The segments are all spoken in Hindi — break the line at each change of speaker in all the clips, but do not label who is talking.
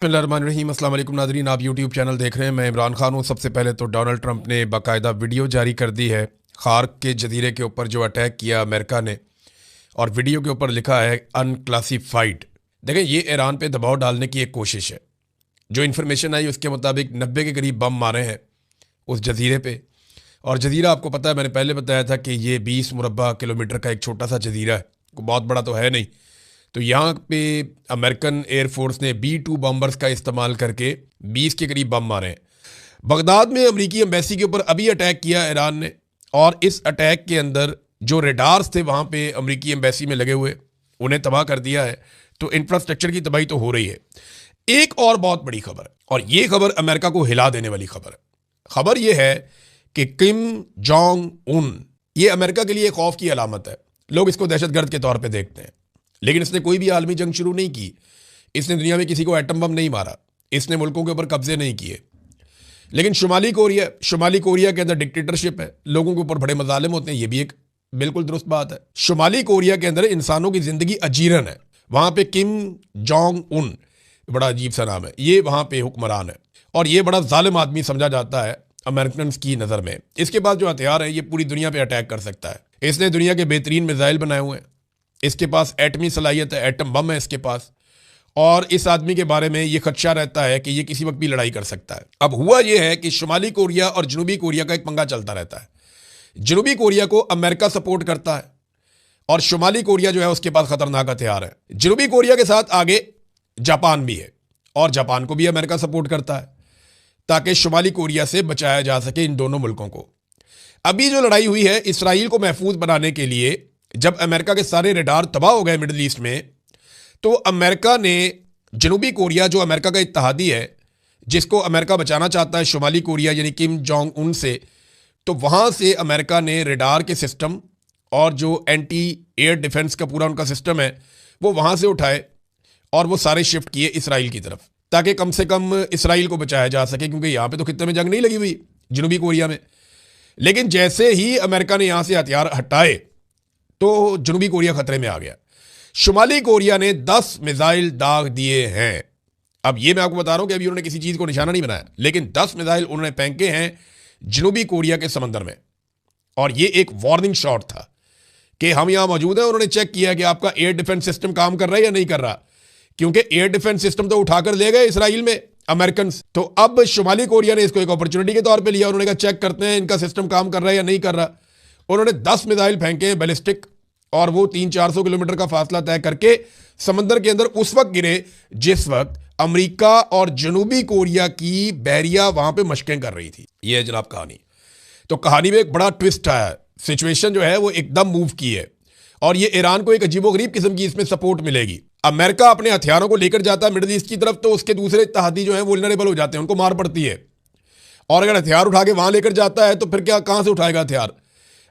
बिस्मिल्लाहिर्रहमानिर्रहीम। अस्सलाम वालेकुम नाज़रीन, आप यूट्यूब चैनल देख रहे हैं। मैं इमरान खान हूँ। सबसे पहले तो डोनाल्ड ट्रंप ने बाकायदा वीडियो जारी कर दी है खार्क के जजीरे के ऊपर जो अटैक किया अमेरिका ने, और वीडियो के ऊपर लिखा है अनक्लासिफाइड। देखें, ये ईरान पे दबाव डालने की एक कोशिश है। जो इन्फॉर्मेशन आई उसके मुताबिक 90 के करीब बम मारे हैं उस जजीरे पे। और जजीरा आपको पता है, मैंने पहले बताया था कि ये 20 मुरबा किलोमीटर का एक छोटा सा जजीरा है, कोई बहुत बड़ा तो है नहीं। तो यहाँ पे अमेरिकन एयरफोर्स ने B-2 बॉम्बर्स का इस्तेमाल करके 20 के करीब बम मारे हैं। बगदाद में अमेरिकी एम्बेसी के ऊपर अभी अटैक किया ईरान ने, और इस अटैक के अंदर जो रेडार्स थे वहाँ पे अमेरिकी एम्बेसी में लगे हुए, उन्हें तबाह कर दिया है। तो इंफ्रास्ट्रक्चर की तबाही तो हो रही है। एक और बहुत बड़ी खबर है, और ये खबर अमेरिका को हिला देने वाली खबर है। खबर ये है कि किम जोंग उन, ये अमेरिका के लिए खौफ की अलामत है। लोग इसको दहशतगर्द के तौर पे देखते हैं, लेकिन इसने कोई भी आलमी जंग शुरू नहीं की। इसने दुनिया में किसी को एटम बम नहीं मारा, इसने मुल्कों के ऊपर कब्जे नहीं किए। लेकिन शुमाली कोरिया के अंदर डिक्टेटरशिप है, लोगों के ऊपर बड़े मजालिम होते हैं। ये भी एक बिल्कुल दुरुस्त बात है। शुमाली कोरिया के अंदर इंसानों की जिंदगी अजीरन है। वहां पे किम जोंग उन, बड़ा अजीब सा नाम है, ये वहां पे हुक्मरान है, और ये बड़ा जालिम आदमी समझा जाता है अमेरिकन की नज़र में। इसके पास जो हथियार है, ये पूरी दुनिया पे अटैक कर सकता है। इसने दुनिया के बेहतरीन मिसाइल बनाए हुए हैं, इसके पास एटमी सलाहियत है, एटम बम है इसके पास। और इस आदमी के बारे में ये खदशा रहता है कि ये किसी वक्त भी लड़ाई कर सकता है। अब हुआ ये है कि शुमाली कोरिया और जनूबी कोरिया का एक पंगा चलता रहता है। जनूबी कोरिया को अमेरिका सपोर्ट करता है, और शुमाली कोरिया जो है उसके पास खतरनाक हथियार है। जनूबी कोरिया के साथ आगे जापान भी है, और जापान को भी अमेरिका सपोर्ट करता है ताकि शुमाली कोरिया से बचाया जा सके इन दोनों मुल्कों को। अभी जो लड़ाई हुई है इसराइल को महफूज बनाने के लिए, जब अमेरिका के सारे रडार तबाह हो गए मिडिल ईस्ट में, तो अमेरिका ने जनूबी कोरिया, जो अमेरिका का इत्तेहादी है, जिसको अमेरिका बचाना चाहता है शुमाली कोरिया यानी किम जोंग उन से, तो वहाँ से अमेरिका ने रडार के सिस्टम और जो एंटी एयर डिफेंस का पूरा उनका सिस्टम है वो वहाँ से उठाए, और वो सारे शिफ्ट किए इसराइल की तरफ, ताकि कम से कम इसराइल को बचाया जा सके, क्योंकि यहाँ पे तो खित्ते में जंग नहीं लगी हुई जनूबी कोरिया में। लेकिन जैसे ही अमेरिका ने यहाँ से हथियार हटाए तो जनूबी कोरिया खतरे में आ गया। शुमाली कोरिया ने 10 मिसाइल दाग दिए हैं। अब ये मैं आपको बता रहा हूं कि अभी उन्होंने किसी चीज को निशाना नहीं बनाया, लेकिन 10 मिसाइल उन्होंने फेंके हैं जनूबी कोरिया के समंदर में। और ये एक वार्निंग शॉट था कि हम यहां मौजूद हैं। उन्होंने चेक किया कि आपका एयर डिफेंस सिस्टम काम कर रहा है या नहीं कर रहा, क्योंकि एयर डिफेंस सिस्टम तो उठाकर ले गए इसराइल में अमेरिकन। तो अब शुमाली कोरिया ने इसको एक अपॉर्चुनिटी के तौर पर लिया। उन्होंने कहा चेक करते हैं इनका सिस्टम काम कर रहा है या नहीं कर रहा। उन्होंने 10 मिसाइल फेंके हैं बैलिस्टिक, और वो 300-400 किलोमीटर का फासला तय करके समंदर के अंदर उस वक्त गिरे जिस वक्त अमेरिका और जनूबी कोरिया की बहरिया वहां पे मशकें कर रही थी। ये है जनाब कहानी। तो कहानी में एक बड़ा ट्विस्ट आया, सिचुएशन जो है वो एकदम मूव की है, और ये ईरान को एक अजीबोगरीब किस्म की इसमें सपोर्ट मिलेगी। अमेरिका अपने हथियारों को लेकर जाता है मिडिल ईस्ट की तरफ, तो उसके दूसरे इत्तेहादी जो है वुल्नरेबल हो जाते हैं, उनको मार पड़ती है। और अगर हथियार उठा के वहां लेकर जाता है तो फिर क्या, कहां से उठाएगा हथियार?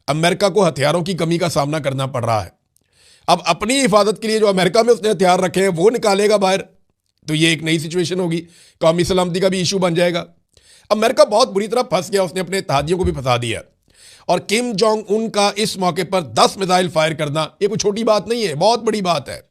अमेरिका को हथियारों की कमी का सामना करना पड़ रहा है। अब अपनी हिफाजत के लिए जो अमेरिका में उसने हथियार रखे हैं वो निकालेगा बाहर, तो ये एक नई सिचुएशन होगी, कौमी सलामती का भी इशू बन जाएगा। अमेरिका बहुत बुरी तरह फंस गया, उसने अपने इत्तेहादियों को भी फंसा दिया। और किम जोंग उन का इस मौके पर 10 मिसाइल फायर करना ये कोई छोटी बात नहीं है, बहुत बड़ी बात है,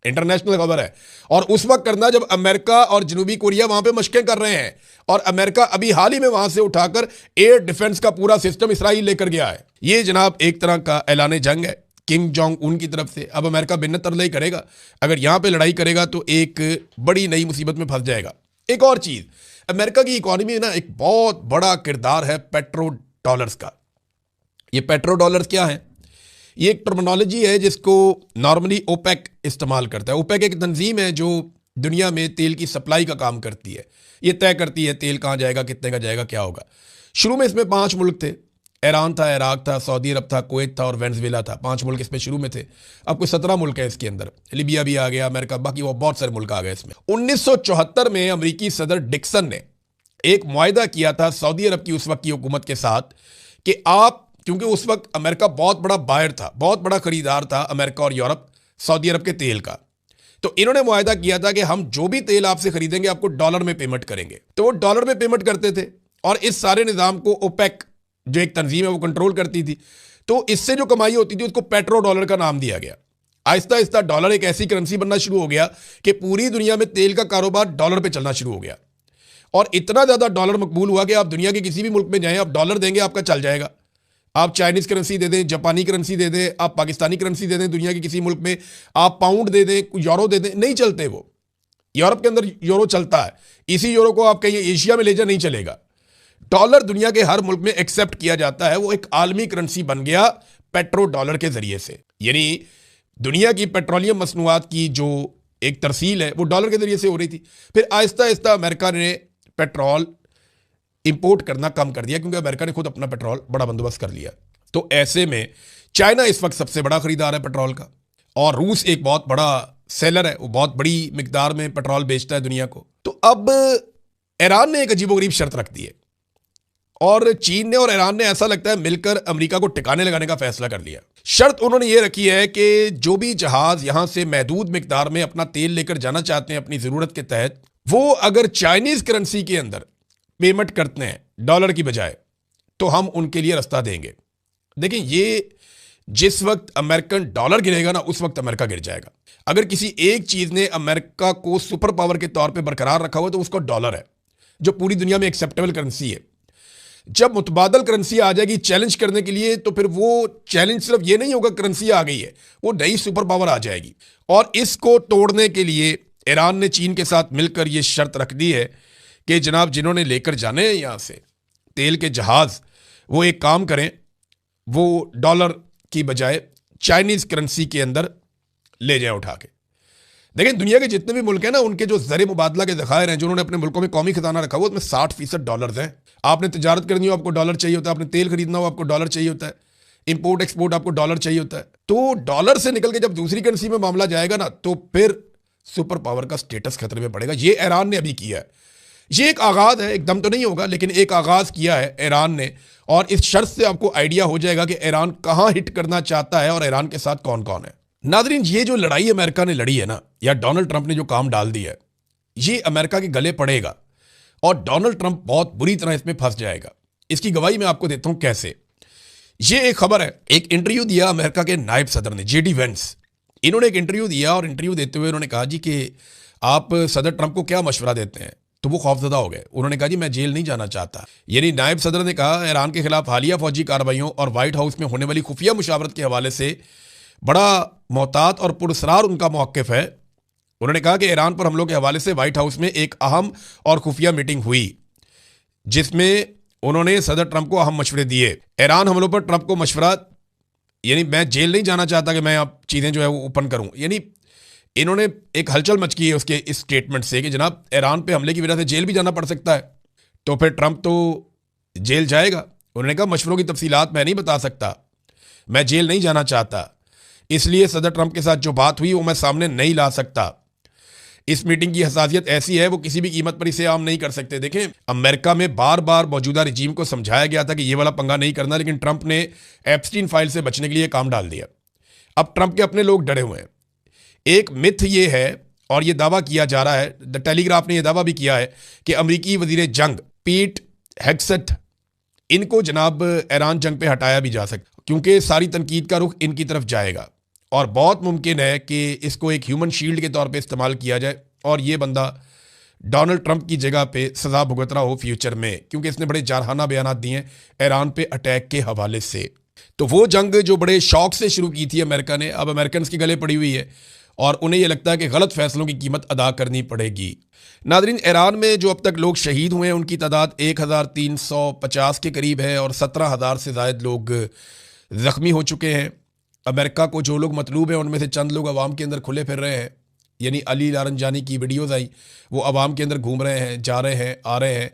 इंटरनेशनल खबर है। और उस वक्त करना जब अमेरिका और जनूबी कोरिया वहां पे मशकें कर रहे हैं, और अमेरिका अभी हाल ही में वहां से उठाकर एयर डिफेंस का पूरा सिस्टम इसराइल लेकर गया है। ये जनाब एक तरह का ऐलान जंग है किम जोंग उन की तरफ से। अब अमेरिका बिन्नत तरले ही करेगा, अगर यहां पे लड़ाई करेगा तो एक बड़ी नई मुसीबत में फंस जाएगा। एक और चीज, अमेरिका की इकोनॉमी में ना एक बहुत बड़ा किरदार है पेट्रो डॉलर्स का। ये पेट्रो डॉलर्स क्या है? ये एक टर्मिनोलॉजी है जिसको नॉर्मली ओपेक इस्तेमाल करता है। ओपेक एक तंजीम है जो दुनिया में तेल की सप्लाई का काम करती है। ये तय करती है तेल कहाँ जाएगा, कितने का जाएगा, क्या होगा। शुरू में इसमें 5 मुल्क थे, ईरान था, इराक था, सऊदी अरब था, कुवैत था और वेनेजुएला था। 5 मुल्क इसमें शुरू में थे। अब कोई 17 मुल्क है इसके अंदर, लिबिया भी आ गया, अमेरिका, बाकी वो बहुत सारे मुल्क आ गए इसमें। 1974 में अमेरिकी सदर डिक्सन ने एक मुआहदा किया था सऊदी अरब की उस वक्त की हुकूमत के साथ कि आप, क्योंकि उस वक्त अमेरिका बहुत बड़ा बायर था, बहुत बड़ा खरीदार था अमेरिका और यूरोप सऊदी अरब के तेल का, तो इन्होंने मुआहदा किया था कि हम जो भी तेल आपसे खरीदेंगे आपको डॉलर में पेमेंट करेंगे। तो वो डॉलर में पेमेंट करते थे, और इस सारे निज़ाम को ओपेक जो एक तंजीम है वो कंट्रोल करती थी। तो इससे जो कमाई होती थी उसको पेट्रो डॉलर का नाम दिया गया। आहिस्ता आहिस्ता डॉलर एक ऐसी करेंसी बनना शुरू हो गया कि पूरी दुनिया में तेल का कारोबार डॉलर पे चलना शुरू हो गया। और इतना ज़्यादा डॉलर मकबूल हुआ कि आप दुनिया के किसी भी मुल्क में जाएं, आप डॉलर देंगे आपका चल जाएगा। आप चाइनीज़ करेंसी दे दें, जापानी करेंसी दे दें, आप पाकिस्तानी करेंसी दे दें दुनिया के किसी मुल्क में, आप पाउंड दे दें, यूरो दे दें, नहीं चलते वो। यूरोप के अंदर यूरो चलता है, इसी यूरो को आप कहीं एशिया में ले जाए नहीं चलेगा। डॉलर दुनिया के हर मुल्क में एक्सेप्ट किया जाता है, वो एक आलमी करेंसी बन गया पेट्रो डॉलर के जरिए से। यानी दुनिया की पेट्रोलियम मसनूआत की जो एक तरसील है वो डॉलर के जरिए से हो रही थी। फिर आहिस्ता आहिस्ता अमेरिका ने पेट्रोल इंपोर्ट करना कम कर दिया क्योंकि अमेरिका ने खुद अपना पेट्रोल बड़ा बंदोबस्त कर लिया। तो ऐसे में चाइना इस वक्त सबसे बड़ा खरीदार है पेट्रोल का, और रूस एक बहुत बड़ा सेलर है, वो बहुत बड़ी मिकदार में पेट्रोल बेचता है दुनिया को। तो अब ईरान ने एक अजीबोगरीब शर्त रख दी है, और चीन ने और ईरान ने ऐसा लगता है मिलकर अमेरिका को टिकाने लगाने का फैसला कर लिया। शर्त उन्होंने ये रखी है कि जो भी जहाज यहां से महदूद मिकदार में अपना तेल लेकर जाना चाहते हैं अपनी जरूरत के तहत, वो अगर चाइनीज करेंसी के अंदर पेमेंट करते हैं डॉलर की बजाय, तो हम उनके लिए रास्ता देंगे। देखिए, ये जिस वक्त अमेरिकन डॉलर गिरेगा ना, उस वक्त अमेरिका गिर जाएगा। अगर किसी एक चीज ने अमेरिका को सुपर पावर के तौर पे बरकरार रखा हुआ तो उसको डॉलर है, जो पूरी दुनिया में एक्सेप्टेबल करेंसी है। जब मुतबादल करेंसी आ जाएगी चैलेंज करने के लिए, तो फिर वो चैलेंज सिर्फ ये नहीं होगा करेंसी आ गई है, वो नई सुपर पावर आ जाएगी। और इसको तोड़ने के लिए ईरान ने चीन के साथ मिलकर ये शर्त रख दी है कि जनाब, जिन्होंने लेकर जाने हैं यहां से तेल के जहाज, वो एक काम करें, वो डॉलर की बजाय चाइनीज करेंसी के अंदर ले जाए उठा के। देखें, दुनिया के जितने भी मुल्क हैं ना, उनके जो ज़र मुबादला के ज़खायर हैं, जो उन्होंने अपने मुल्कों में कौमी खजाना रखा हुआ, उसमें 60% डॉलर्स हैं। आपने तिजारत करनी हो आपको डॉलर चाहिए होता है, आपने तेल खरीदना हो आपको डॉलर चाहिए होता है, इंपोर्ट एक्सपोर्ट आपको डॉलर चाहिए होता है। तो डॉलर से निकल के जब दूसरी करेंसी में मामला जाएगा ना, तो फिर सुपर पावर का स्टेटस खतरे में पड़ेगा। ये ईरान ने अभी किया है। ये एक आगाज है, एकदम तो नहीं होगा, लेकिन एक आगाज किया है ईरान ने। और इस शर्त से आपको आइडिया हो जाएगा कि ईरान कहां हिट करना चाहता है और ईरान के साथ कौन कौन है। नादरीन, ये जो लड़ाई अमेरिका ने लड़ी है ना, या डोनाल्ड ट्रंप ने जो काम डाल दिया है, ये अमेरिका के गले पड़ेगा और डोनाल्ड ट्रंप बहुत बुरी तरह इसमें फंस जाएगा। इसकी गवाही मैं आपको देता हूं कैसे। ये एक खबर है, एक इंटरव्यू दिया अमेरिका के नायब सदर ने, जेडी वेंस। इन्होंने एक इंटरव्यू दिया और इंटरव्यू देते हुए उन्होंने कहा जी कि आप सदर ट्रंप को क्या मशवरा देते हैं। तो वो खौफजदा हो गए। उन्होंने कहा जी मैं जेल नहीं जाना चाहता। यानी नायब सदर ने कहा ईरान के खिलाफ हालिया फौजी कार्रवाइयों और व्हाइट हाउस में होने वाली खुफिया मुशावरत के हवाले से बड़ा मोहतात और पुरस्रार उनका मौक़िफ़ है। उन्होंने कहा कि ईरान पर हमलों के हवाले से व्हाइट हाउस में एक अहम और खुफिया मीटिंग हुई, जिसमें उन्होंने सदर ट्रंप को अहम मशवरे दिए। ईरान हमलों पर ट्रंप को मशवरा, यानी मैं जेल नहीं जाना चाहता कि मैं अब चीज़ें जो है वो ओपन करूँ। यानी इन्होंने एक हलचल मच की है उसके इस स्टेटमेंट से कि जनाब, ईरान पे हमले की वजह से जेल भी जाना पड़ सकता है, तो फिर ट्रंप तो जेल जाएगा। उन्होंने कहा मशवरों की तफसीलात मैं नहीं बता सकता, मैं जेल नहीं जाना चाहता, इसलिए सदर ट्रंप के साथ जो बात हुई वो मैं सामने नहीं ला सकता। इस मीटिंग की हसासियत ऐसी है, वो किसी भी कीमत पर इसे आम नहीं कर सकते। देखें, अमेरिका में बार बार मौजूदा रजीम को समझाया गया था कि ये वाला पंगा नहीं करना, लेकिन ट्रंप ने एप्स्टीन फाइल से बचने के लिए काम डाल दिया। अब ट्रंप के अपने लोग डरे हुए हैं। एक मिथ ये है और ये दावा किया जा रहा है, द टेलीग्राफ ने यह दावा भी किया है कि अमरीकी वजीर जंग पीट हेग्सेट, इनको जनाब ईरान जंग पे हटाया भी जा सकता, क्योंकि सारी तनकीद का रुख इनकी तरफ जाएगा और बहुत मुमकिन है कि इसको एक ह्यूमन शील्ड के तौर पे इस्तेमाल किया जाए और ये बंदा डोनाल्ड ट्रंप की जगह पे सजा भुगत रहा हो फ्यूचर में, क्योंकि इसने बड़े जारहाना बयान दिए हैं ईरान पे अटैक के हवाले से। तो वो जंग जो बड़े शौक से शुरू की थी अमेरिका ने, अब अमेरिकन के गले पड़ी हुई है और उन्हें यह लगता है कि गलत फैसलों की कीमत अदा करनी पड़ेगी। नादरीन, ईरान में जो अब तक लोग शहीद हुए हैं उनकी तादाद 1350 के करीब है और 17,000 से ज़ायद लोग ज़ख्मी हो चुके हैं। अमेरिका को जो लोग मतलूब हैं उनमें से चंद लोग अवाम के अंदर खुले फिर रहे हैं। यानी अली लारंजानी की वीडियोज़ आई, वो अवाम के अंदर घूम रहे हैं, जा रहे हैं, आ रहे हैं।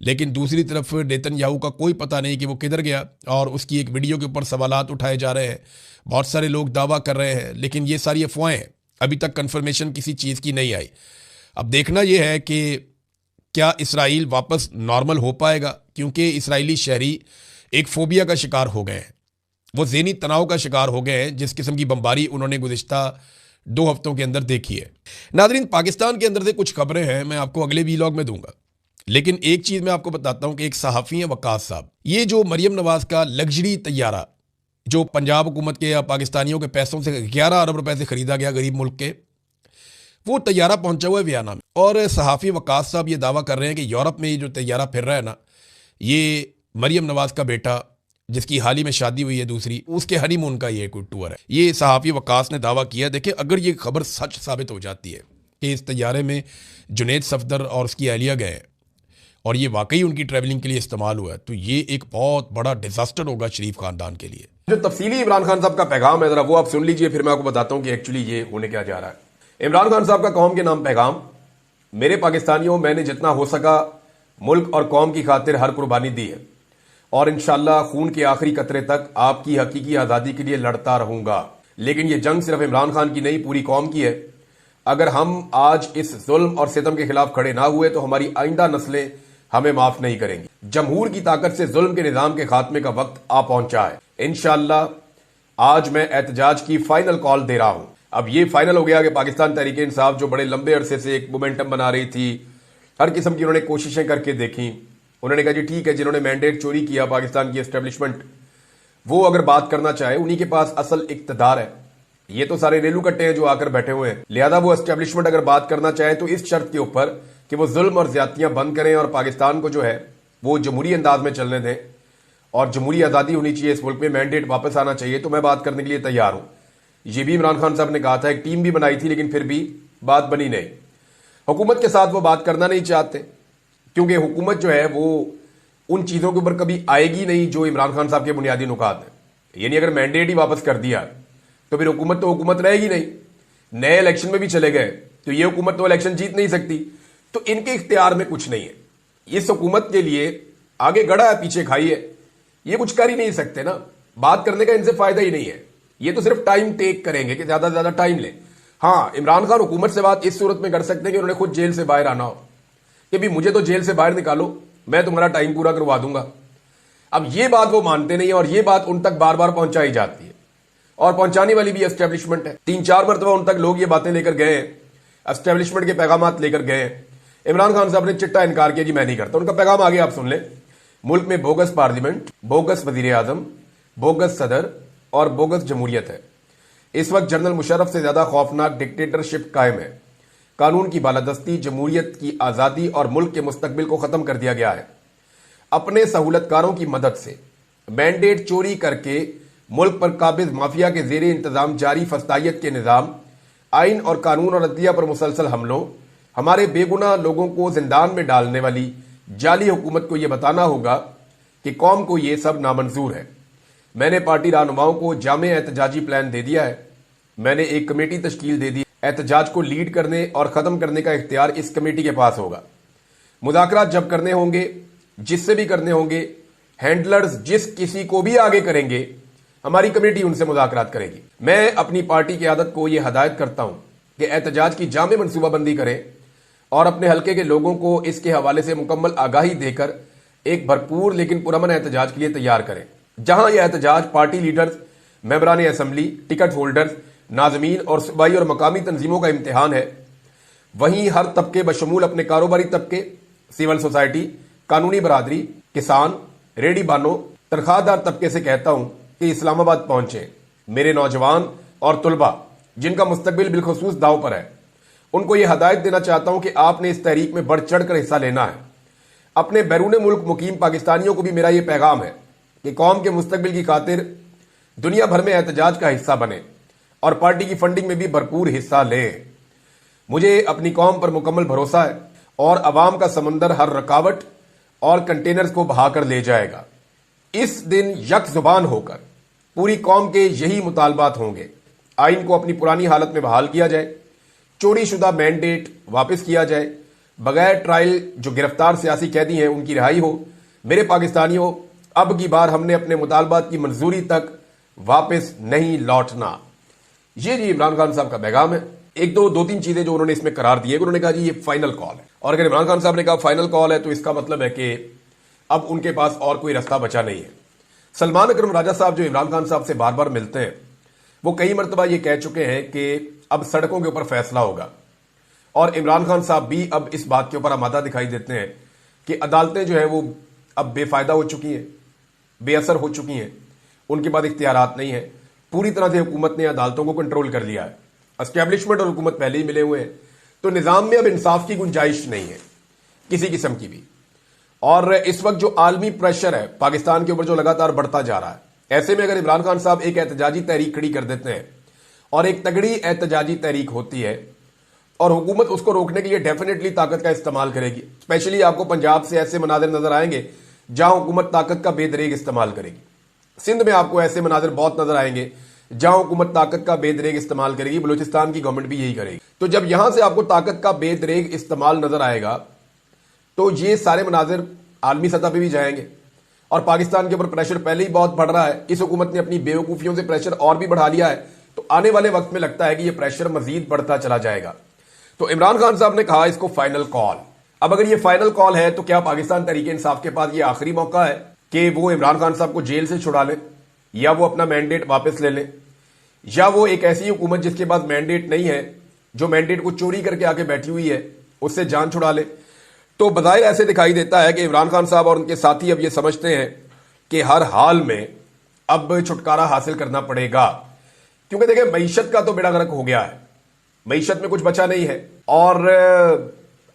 लेकिन दूसरी तरफ नेतन्याहू का कोई पता नहीं कि वो किधर गया और उसकी एक वीडियो के ऊपर सवालात उठाए जा रहे हैं। बहुत सारे लोग दावा कर रहे हैं, लेकिन ये सारी अफवाहें हैं, अभी तक कन्फर्मेशन किसी चीज़ की नहीं आई। अब देखना यह है कि क्या इसराइल वापस नॉर्मल हो पाएगा, क्योंकि इसराइली शहरी एक फोबिया का शिकार हो गए हैं, वो ज़हनी तनाव का शिकार हो गए हैं जिस किस्म की बमबारी उन्होंने गुज़िश्ता 2 हफ्तों के अंदर देखी है। नादरीन, पाकिस्तान के अंदर से कुछ खबरें हैं, मैं आपको अगले वीलॉग में दूंगा, लेकिन एक चीज़ मैं आपको बताता हूं कि एक सहाफ़ी हैं वकास साहब, ये जो मरियम नवाज़ का लग्जरी तैयारा जो पंजाब हुकूमत के या पाकिस्तानियों के पैसों से 11 अरब रुपए से ख़रीदा गया गरीब मुल्क के, वो तैयारा पहुंचा हुआ है वियना में। और सहाफ़ी वकास साहब ये दावा कर रहे हैं कि यूरोप में ये जो तैयारा फिर रहा है ना, ये मरियम नवाज़ का बेटा जिसकी हाल ही में शादी हुई है दूसरी, उसके हनीमून का ये कोई टूर है। ये सहाफ़ी वकास ने दावा किया। देखिए, अगर ये खबर सच साबित हो जाती है कि इस तैयारे में जुनैद सफदर और उसकी अहलिया गए और ये वाकई उनकी ट्रैवलिंग के लिए इस्तेमाल हुआ है, तो ये एक बहुत बड़ा डिजास्टर होगा शरीफ खानदान के लिए। जो तफसीली इमरान खान साहब का पैगाम है, जरा वो आप सुन लीजिए, फिर मैं आपको बताता हूं कि एक्चुअली ये होने क्या जा रहा है। इमरान खान साहब का कौम के नाम पैगाम। मेरे पाकिस्तानियों, मैंने जितना हो सका मुल्क और कौम की खातिर हर कुर्बानी दी है और इंशाल्लाह खून के आखिरी कतरे तक आपकी हकीकी आज़ादी के लिए लड़ता रहूंगा। लेकिन ये जंग सिर्फ इमरान खान की नहीं, पूरी कौम की है। अगर हम आज इस जुल्म और सितम के खिलाफ खड़े ना हुए तो हमारी आइंदा नस्लें हमें माफ नहीं करेंगी। जमहूर की ताकत से जुल्म के निजाम के खात्मे का वक्त आ पहुंचा है। इंशाअल्लाह आज मैं एहतजाज की फाइनल कॉल दे रहा हूं। अब ये फाइनल हो गया कि पाकिस्तान तहरीक इंसाफ जो बड़े लंबे अरसे से एक मोमेंटम बना रही थी, हर किस्म की उन्होंने कोशिशें करके देखी। उन्होंने कहा जी ठीक है, जिन्होंने मैंडेट चोरी किया पाकिस्तान की एस्टेब्लिशमेंट, वो अगर बात करना चाहे, उन्हीं के पास असल इक्तदार है। ये तो सारे रेलू कट्टे हैं जो आकर बैठे हुए हैं। लिहाजा वो एस्टेब्लिशमेंट अगर बात करना चाहे तो इस शर्त के ऊपर कि वो जुल्म और ज्यादतियां बंद करें और पाकिस्तान को जो है वो जमहूरी अंदाज में चलने दें और जमहूरी आज़ादी होनी चाहिए इस मुल्क में, मैंडेट वापस आना चाहिए, तो मैं बात करने के लिए तैयार हूं। ये भी इमरान खान साहब ने कहा था, एक टीम भी बनाई थी लेकिन फिर भी बात बनी नहीं। हुकूमत के साथ वो बात करना नहीं चाहते क्योंकि हुकूमत जो है वो उन चीज़ों के ऊपर कभी आएगी नहीं जो इमरान खान साहब के बुनियादी नुकात हैं। यानी अगर मैंडेट ही वापस कर दिया तो फिर हुकूमत तो हुकूमत रहेगी नहीं। नए इलेक्शन में भी चले गए तो ये हुकूमत तो इलेक्शन जीत नहीं सकती, तो इनके इख्तियार में कुछ नहीं है। इस हुकूमत के लिए आगे गड़ा है पीछे खाई है, ये कुछ कर ही नहीं सकते ना। बात करने का इनसे फायदा ही नहीं है। ये तो सिर्फ टाइम टेक करेंगे कि ज्यादा से ज्यादा टाइम ले। हाँ, इमरान खान हुकूमत से बात इस सूरत में कर सकते हैं कि उन्होंने खुद जेल से बाहर आना हो कि भी मुझे तो जेल से बाहर निकालो, मैं तुम्हारा टाइम पूरा करवा दूंगा। अब ये बात वो मानते नहीं है और ये बात उन तक बार बार पहुंचाई जाती है और पहुंचाने वाली भी एस्टेब्लिशमेंट है। 3-4 मरतबा उन तक लोग ये बातें लेकर गए, एस्टेब्लिशमेंट के पैगाम लेकर गए। इमरान खान साहब ने चिट्टा इनकार किया, जी मैं नहीं करता। उनका पैगाम आगे आप सुन लें। मुल्क में बोगस पार्लियामेंट, बोगस वजीर आजम, बोगस सदर और बोगस जमहूरियत है। इस वक्त जनरल मुशर्रफ से ज्यादा खौफनाक डिक्टेटरशिप कायम है। कानून की बालादस्ती, जमहूरियत की आजादी और मुल्क के मुस्तकबिल को खत्म कर दिया गया है। अपने सहूलतकारों की मदद से मैंडेट चोरी करके मुल्क पर काबिज माफिया के जेर इंतजाम जारी फस्तायत के निजाम, आइन और कानून और अदलिया पर मुसलसल हमलों, हमारे बेगुनाह लोगों को जिंदान में डालने वाली जाली हुकूमत को यह बताना होगा कि कौम को यह सब नामंजूर है। मैंने पार्टी रहनुमाओं को जामे एहतजाजी प्लान दे दिया है। मैंने एक कमेटी तश्कील दे दी। एहतजाज को लीड करने और खत्म करने का इख्तियार इस कमेटी के पास होगा। मुज़ाकरात जब करने होंगे, जिससे भी करने होंगे, हैंडलर्स जिस किसी को भी आगे करेंगे, हमारी कमेटी उनसे मुज़ाकरात करेगी। मैं अपनी पार्टी की आदत को यह हदायत करता हूं कि एहतजाज की जामे मनसूबाबंदी करें और अपने हल्के के लोगों को इसके हवाले से मुकम्मल आगाही देकर एक भरपूर लेकिन पुरअमन एहतजाज के लिए तैयार करें। जहां यह एहतजाज पार्टी लीडर्स, मेंबरान असम्बली, टिकट होल्डर्स, नाजमीन और सूबाई और मकामी तंजीमों का इम्तिहान है, वहीं हर तबके बशमूल अपने कारोबारी तबके, सिविल सोसाइटी, कानूनी बरादरी, किसान, रेडी बानो, तनख्वाहदार तबके से कहता हूं कि इस्लामाबाद पहुंचे। मेरे नौजवान और तुलबा जिनका मुस्तकबिल बिलखुसूस दाव पर है, उनको यह हदायत देना चाहता हूं कि आपने इस तहरीक में बढ़ चढ़ कर हिस्सा लेना है। अपने बैरून मुल्क मुकीम पाकिस्तानियों को भी मेरा यह पैगाम है कि कौम के मुस्तकबिल की खातिर दुनिया भर में एहतजाज का हिस्सा बने और पार्टी की फंडिंग में भी भरपूर हिस्सा लें। मुझे अपनी कौम पर मुकम्मल भरोसा है और अवाम का समंदर हर रुकावट और कंटेनर्स को बहाकर ले जाएगा। इस दिन यक जुबान होकर पूरी कौम के यही मुतालबात होंगे। आइन को अपनी पुरानी हालत में बहाल किया जाए, चोरी शुदा मैंडेट वापस किया जाए, बगैर ट्रायल जो गिरफ्तार सियासी कैदी हैं उनकी रिहाई हो। मेरे पाकिस्तानियों, अब की बार हमने अपने मुतालबात की मंजूरी तक वापस नहीं लौटना। ये जी इमरान खान साहब का पैगाम है। एक दो तीन चीजें जो उन्होंने इसमें करार दिए, उन्होंने कहा जी ये फाइनल कॉल है, और अगर इमरान खान साहब ने कहा फाइनल कॉल है तो इसका मतलब है कि अब उनके पास और कोई रास्ता बचा नहीं है। सलमान अकरम राजा साहब जो इमरान खान साहब से बार बार मिलते हैं, वो कई मरतबा ये कह चुके हैं कि अब सड़कों के ऊपर फैसला होगा, और इमरान खान साहब भी अब इस बात के ऊपर आमादा दिखाई देते हैं कि अदालतें जो है वो अब बेफायदा हो चुकी हैं, बेअसर हो चुकी हैं। उनके पास इख्तियारात नहीं है। पूरी तरह से हुकूमत ने अदालतों को कंट्रोल कर लिया है। एस्टैब्लिशमेंट और हुकूमत पहले ही मिले हुए हैं, तो निज़ाम में अब इंसाफ की गुंजाइश नहीं है किसी किस्म की भी। और इस वक्त जो आलमी प्रेशर है पाकिस्तान के ऊपर जो लगातार बढ़ता जा रहा है, ऐसे में अगर इमरान खान साहब एक एहतजाजी तहरीक खड़ी कर देते हैं और एक तगड़ी एहतजाजी तहरीक होती है और हुकूमत उसको रोकने के लिए डेफिनेटली ताकत का इस्तेमाल करेगी। स्पेशली आपको पंजाब से ऐसे मनाजिर नजर आएंगे जहां हुकूमत ताकत का बेदरेग इस्तेमाल करेगी। सिंध में आपको ऐसे मनाजिर बहुत नजर आएंगे जहां हुकूमत ताकत का बेदरेग इस्तेमाल करेगी। बलूचिस्तान की गवर्नमेंट भी यही करेगी। तो जब यहां से आपको ताकत का बेदरेग इस्तेमाल नजर आएगा तो ये सारे मनाजिर आलमी सतह पर भी जाएंगे और पाकिस्तान के ऊपर प्रेशर पहले ही बहुत बढ़ रहा है। इस हुकूमत ने अपनी बेवकूफियों से प्रेशर और भी बढ़ा लिया है, तो आने वाले वक्त में लगता है कि यह प्रेशर मजीद बढ़ता चला जाएगा। तो इमरान खान साहब ने कहा इसको फाइनल कॉल। अब अगर ये फाइनल कॉल है तो क्या पाकिस्तान तहरीक इंसाफ के पास ये आखिरी मौका है कि वो इमरान खान साहब को जेल से छुड़ा ले, या वो अपना मैंडेट वापस ले ले, या वो एक ऐसी हुकूमत जिसके पास मैंडेट नहीं है, जो मैंडेट को चोरी करके आके बैठी हुई है, उससे जान छुड़ा ले। तो बज़ाहिर ऐसे दिखाई देता है कि इमरान खान साहब और उनके साथी अब ये समझते हैं कि हर हाल में अब छुटकारा हासिल करना पड़ेगा, क्योंकि देखिए मईशत का तो बेड़ा गर्क हो गया है, मईशत में कुछ बचा नहीं है और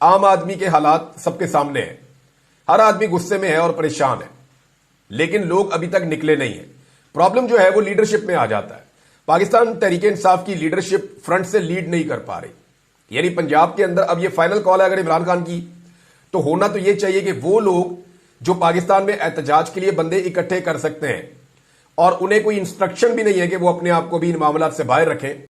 आम आदमी के हालात सबके सामने हैं। हर आदमी गुस्से में है और परेशान है, लेकिन लोग अभी तक निकले नहीं है। प्रॉब्लम जो है वो लीडरशिप में आ जाता है। पाकिस्तान तहरीक इंसाफ की लीडरशिप फ्रंट से लीड नहीं कर पा रही। यानी पंजाब के अंदर अब ये फाइनल कॉल है अगर इमरान खान की, तो होना तो ये चाहिए कि वो लोग जो पाकिस्तान में एहतजाज के लिए बंदे इकट्ठे कर सकते हैं और उन्हें कोई इंस्ट्रक्शन भी नहीं है कि वो अपने आप को भी इन मामलों से बाहर रखें,